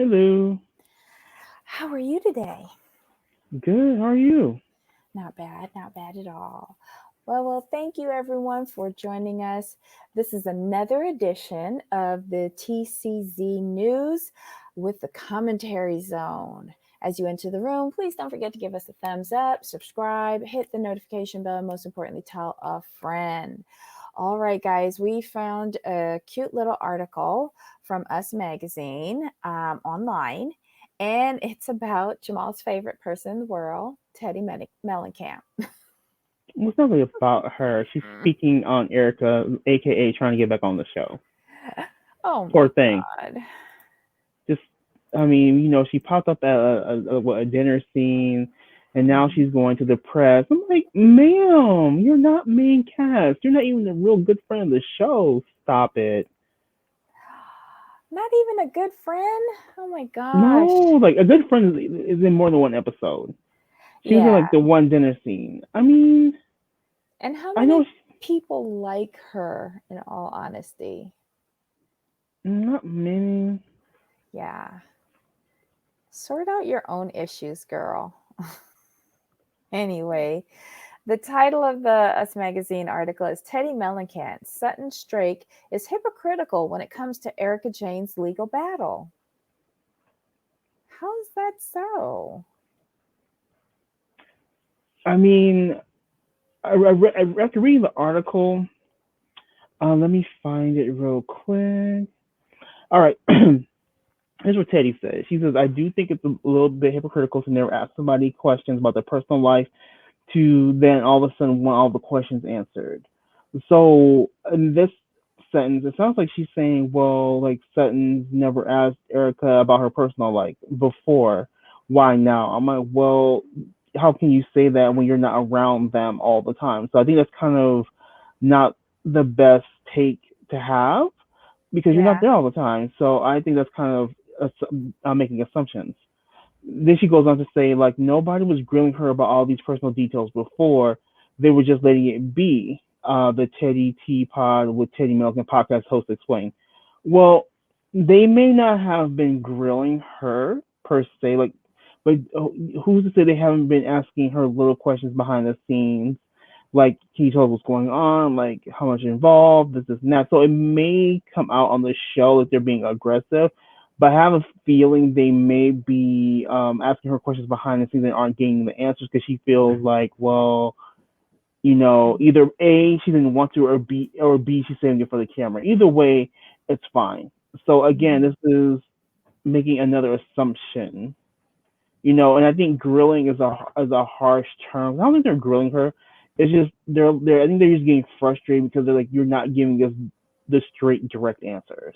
Hello. How are you today? Good. How are you? Not bad at all. Well, thank you everyone for joining us. This is another edition of the TCZ News with the Commentary Zone. As you enter the room, please don't forget to give us a thumbs up, subscribe, hit the notification bell, and most importantly, tell a friend. All right, guys, we found a cute little article from Us Magazine online, and it's about Jamal's favorite person in the world, Teddi Mellencamp. It's not really about her. She's speaking on Erika, aka trying to get back on the show. Oh Poor my thing. God. Just, she popped up at a dinner scene, and now Mhm. she's going to the press. I'm like, ma'am, you're not main cast. You're not even a real good friend of the show. Stop it. Not even a good friend? Oh my No, gosh. like a good friend is in more than one episode. She was in Yeah. like the one dinner scene. I mean, And how I know many people like her, in all honesty? not many. Yeah. Sort out your own issues, girl. Anyway, the title of the Us Magazine article is Teddi Mellencamp. Sutton Stracke is hypocritical when it comes to Erika Jayne's legal battle. How is that so? I mean, after reading the article, let me find it real quick. All right. Here's what Teddi says. She says, I do think it's a little bit hypocritical to never ask somebody questions about their personal life to then all of a sudden want all the questions answered. So in this sentence, it sounds like she's saying, well, like Sutton's never asked Erika about her personal life before. Why now? I'm like, well, how can you say that when you're not around them all the time? So I think that's kind of not the best take to have because you're not Yeah. there all the time. So I think that's kind of making assumptions. Then she goes on to say, like, nobody was grilling her about all these personal details before. They were just letting it be. The Teddi Tea Pod with Teddi Milk and podcast host explained. Well, they may not have been grilling her per se, like, but who's to say they haven't been asking her little questions behind the scenes, like, can you tell us what's going on, like, how much involved, this and that. So it may come out on the show that they're being aggressive, but I have a feeling they may be asking her questions behind the scenes and aren't getting the answers because she feels like, well, either A, she didn't want to, or B, she's saving it for the camera. Either way, it's fine. So again, Mhm. this is making another assumption, and I think grilling is a harsh term. I don't think they're grilling her. It's just they're I think they're just getting frustrated because they're like, you're not giving us the straight direct answers.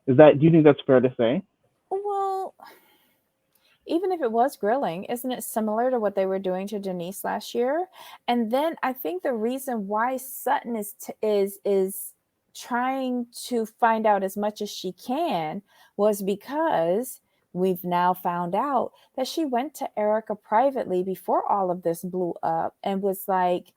Do you think that's fair to say? Well, even if it was grilling, isn't it similar to what they were doing to Denise last year? And then I think the reason why Sutton is trying to find out as much as she can was because we've now found out that she went to Erika privately before all of this blew up and was like,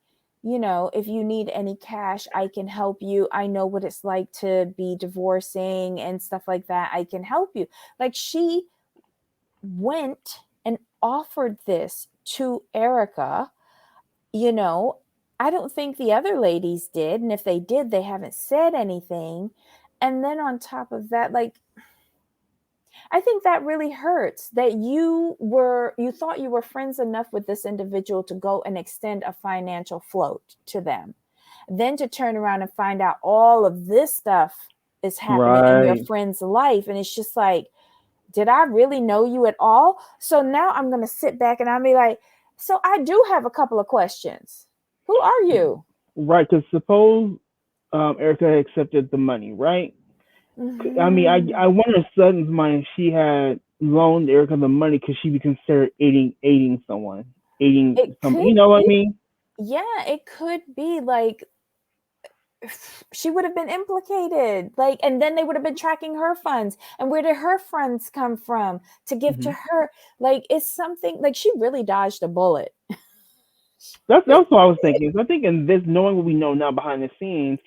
if you need any cash, I can help you. I know what it's like to be divorcing and stuff like that. I can help you. Like she went and offered this to Erika, you know, I don't think the other ladies did. And if they did, they haven't said anything. And then on top of that, like, I think that really hurts that you thought you were friends enough with this individual to go and extend a financial float to them. Then to turn around and find out all of this stuff is happening in your Right. friend's life. And it's just like, did I really know you at all? So now I'm going to sit back and I'll be like, so I do have a couple of questions. Who are you? Right, because suppose Erica had accepted the money, right? I mean, Mm-hmm. I wonder if Sutton's mind if she had loaned Erica the money, could she be considered aiding someone, aiding It some? could You know what I be, mean? yeah, it could be like she would have been implicated. Like, and then they would have been tracking her funds. And where did her funds come from to give to Hmm. her? Like, it's something like she really dodged a bullet. That's what I was thinking. So I think in this, knowing what we know now behind the scenes,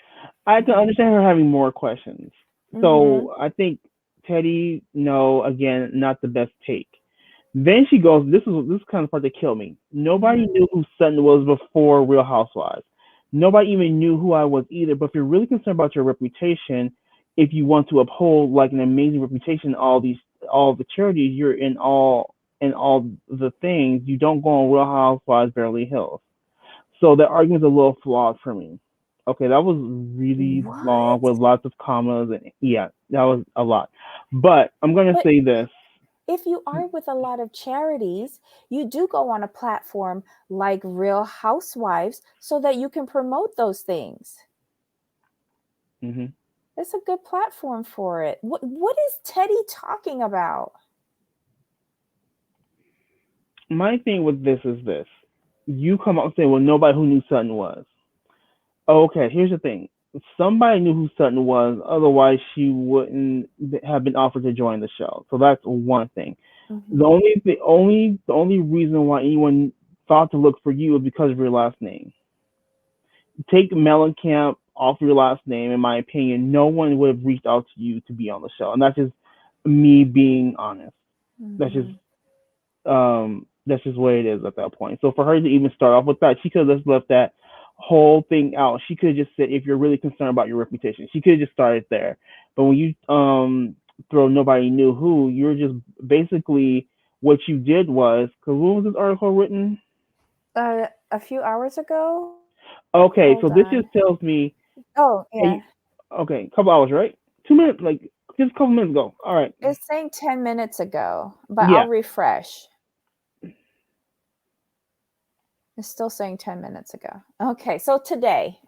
I can understand her having more questions. Mm-hmm. So I think Teddi, no, again, not the best take. Then she goes, this is kind of part that killed me. Nobody Mhm. knew who Sutton was before Real Housewives. Nobody even knew who I was either. But if you're really concerned about your reputation, if you want to uphold like an amazing reputation, all the charities you're in all the things, you don't go on Real Housewives Beverly Hills. So the argument's a little flawed for me. Okay, that was really long What? with lots of commas and yeah, that was a lot. But I'm gonna But say this. if you are with a lot of charities, you do go on a platform like Real Housewives so that you can promote those things. Hmm. It's a good platform for it. What is Teddi talking about? My thing with this is this: you come out and say, "Well, nobody who knew Sutton was." Okay, here's the thing: somebody knew who Sutton was, otherwise she wouldn't have been offered to join the show. So that's one thing. Hmm. The only reason why anyone thought to look for you is because of your last name. Take Mellencamp off your last name, in my opinion, no one would have reached out to you to be on the show, and that's just me being honest. That's just Hmm. that's just what it is at that point. So for her to even start off with that, she could have just left that whole thing out. She could have just said, if you're really concerned about your reputation, she could have just started there. But when you throw nobody knew who, you're just basically what you did was, because when was this article written? A few hours ago. Hold Okay, so this on. just tells me, Oh, yeah. hey, okay, a couple hours, right? 2 minutes, like just a couple minutes ago. All right, It's saying 10 minutes ago, but I'll yeah, refresh. It's still saying 10 minutes ago. Okay, so today.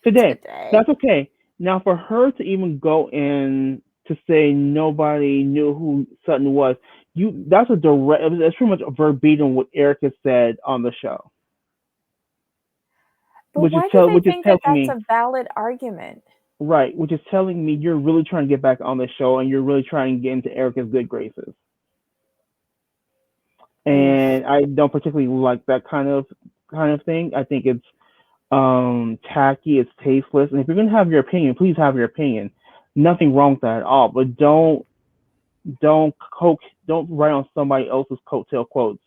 today. Today. That's okay. Now, for her to even go in to say nobody knew who Sutton was, that's a direct. That's pretty much verbatim what Erika said on the show, But why do they which is think that telling that's me a valid argument? right, which is telling me you're really trying to get back on the show and you're really trying to get into Erika's good graces. Oof. And I don't particularly like that kind of thing. I think it's tacky, it's tasteless. And if you're gonna have your opinion, please have your opinion. Nothing wrong with that at all. But don't coke don't write on somebody else's coattail quotes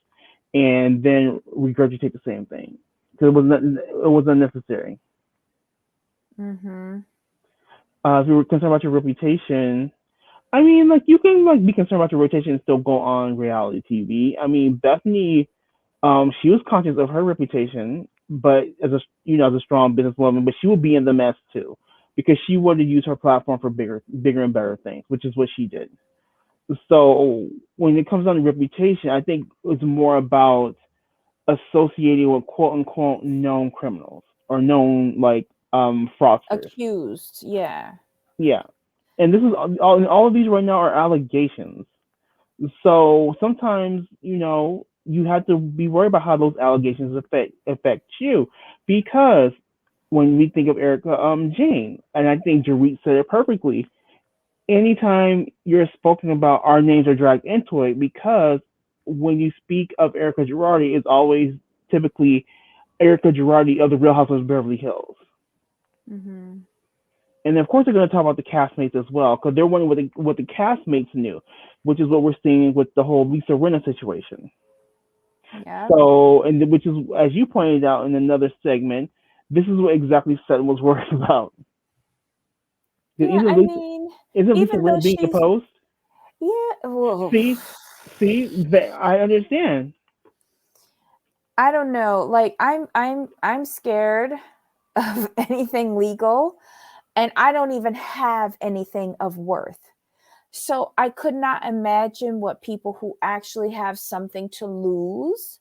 and then regurgitate the same thing. Because it was unnecessary. Mm-hmm. If you were concerned about your reputation, I mean, like you can like be concerned about your reputation and still go on reality TV. I mean, Bethany, she was conscious of her reputation, but as a as a strong businesswoman, but she would be in the mess too, because she wanted to use her platform for bigger and better things, which is what she did. So when it comes down to reputation, I think it's more about associating with quote unquote known criminals or known like fraudsters. Accused. Yeah. Yeah, and this is all of these right now are allegations. So sometimes, you have to be worried about how those allegations affect you, because when we think of Erika, Jayne, and I think Jareet said it perfectly. Anytime you're spoken about, our names are dragged into it, because when you speak of Erika Girardi, it's always typically Erika Girardi of the Real Housewives of Beverly Hills. Mm-hmm. And of course, they're going to talk about the castmates as well, because they're wondering what the castmates knew, which is what we're seeing with the whole Lisa Rinna situation. Yeah. So, and which is, as you pointed out in another segment, this is what exactly Sutton was worried about. Yeah. Isn't I Lisa, mean, isn't Lisa even though Rinna being she's, deposed? yeah, well, See, I understand. I don't know. Like I'm scared of anything legal, and I don't even have anything of worth. So I could not imagine what people who actually have something to lose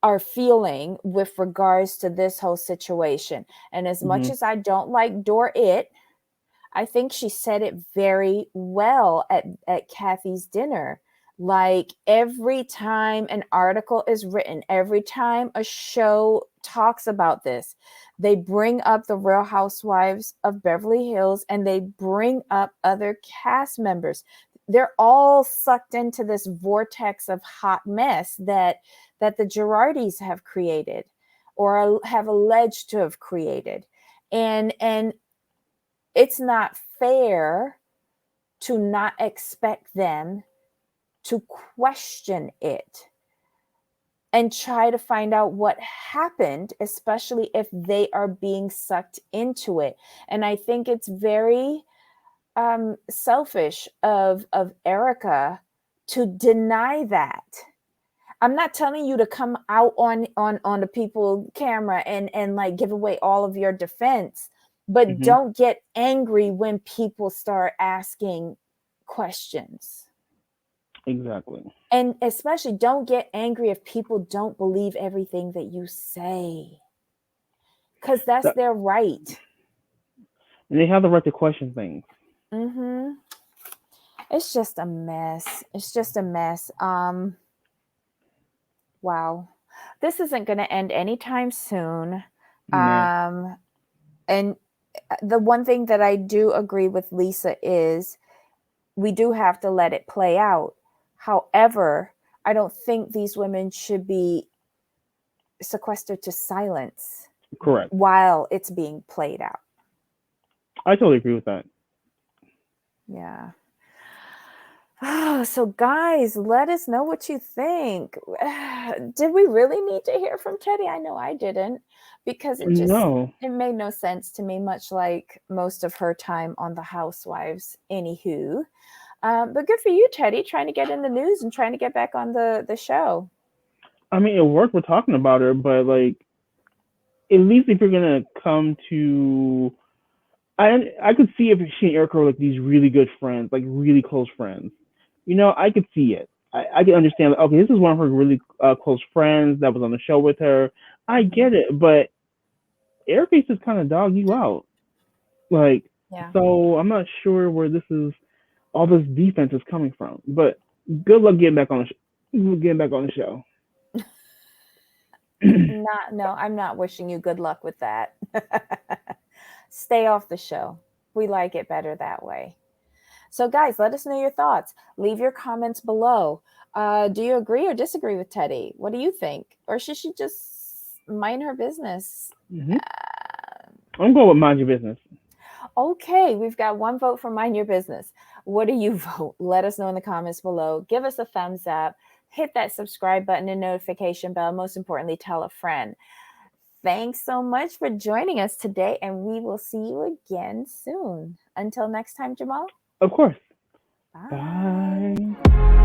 are feeling with regards to this whole situation. And as much Hmm. as I don't like It, I think she said it very well at Kathy's dinner. Like every time an article is written, every time a show talks about this, they bring up the Real Housewives of Beverly Hills and they bring up other cast members. They're all sucked into this vortex of hot mess that the Girardis have created or have alleged to have created. And it's not fair to not expect them to question it and try to find out what happened, especially if they are being sucked into it. And I think it's very selfish of Erika to deny that. I'm not telling you to come out on the people camera and like give away all of your defense, but don't get angry when people start asking questions. Exactly. And especially don't get angry if people don't believe everything that you say, because that's their right. And they have the right to question things. It's just a mess. It's just a mess. Wow. This isn't going to end anytime soon. No. And the one thing that I do agree with Lisa is we do have to let it play out. However, I don't think these women should be sequestered to silence. Correct. While it's being played out. I totally agree with that. Yeah. Oh, so guys, let us know what you think. Did we really need to hear from Teddi? I know I didn't, because it made no sense to me, much like most of her time on The Housewives. Anywho, but good for you, Teddi, trying to get in the news and trying to get back on the show. I mean, it worked. We're talking about her, but like, at least if you're gonna come to, I could see if she and Erika were like these really good friends, like really close friends. You know, I could see it. I can understand. Like, okay, this is one of her really close friends that was on the show with her. I get it, but Erika just kind of dog you out. Like, so I'm not sure where all this defense is coming from. But good luck getting back on the show. No, I'm not wishing you good luck with that. Stay off the show. We like it better that way. So guys, let us know your thoughts. Leave your comments below. Do you agree or disagree with Teddi? What do you think? Or should she just mind her business? I'm going with mind your business. Okay, we've got one vote for mind your business. What do you vote? Let us know in the comments below. Give us a thumbs up. Hit that subscribe button and notification bell. Most importantly, tell a friend. Thanks so much for joining us today, and we will see you again soon. Until next time, Jamal. Of course. Bye.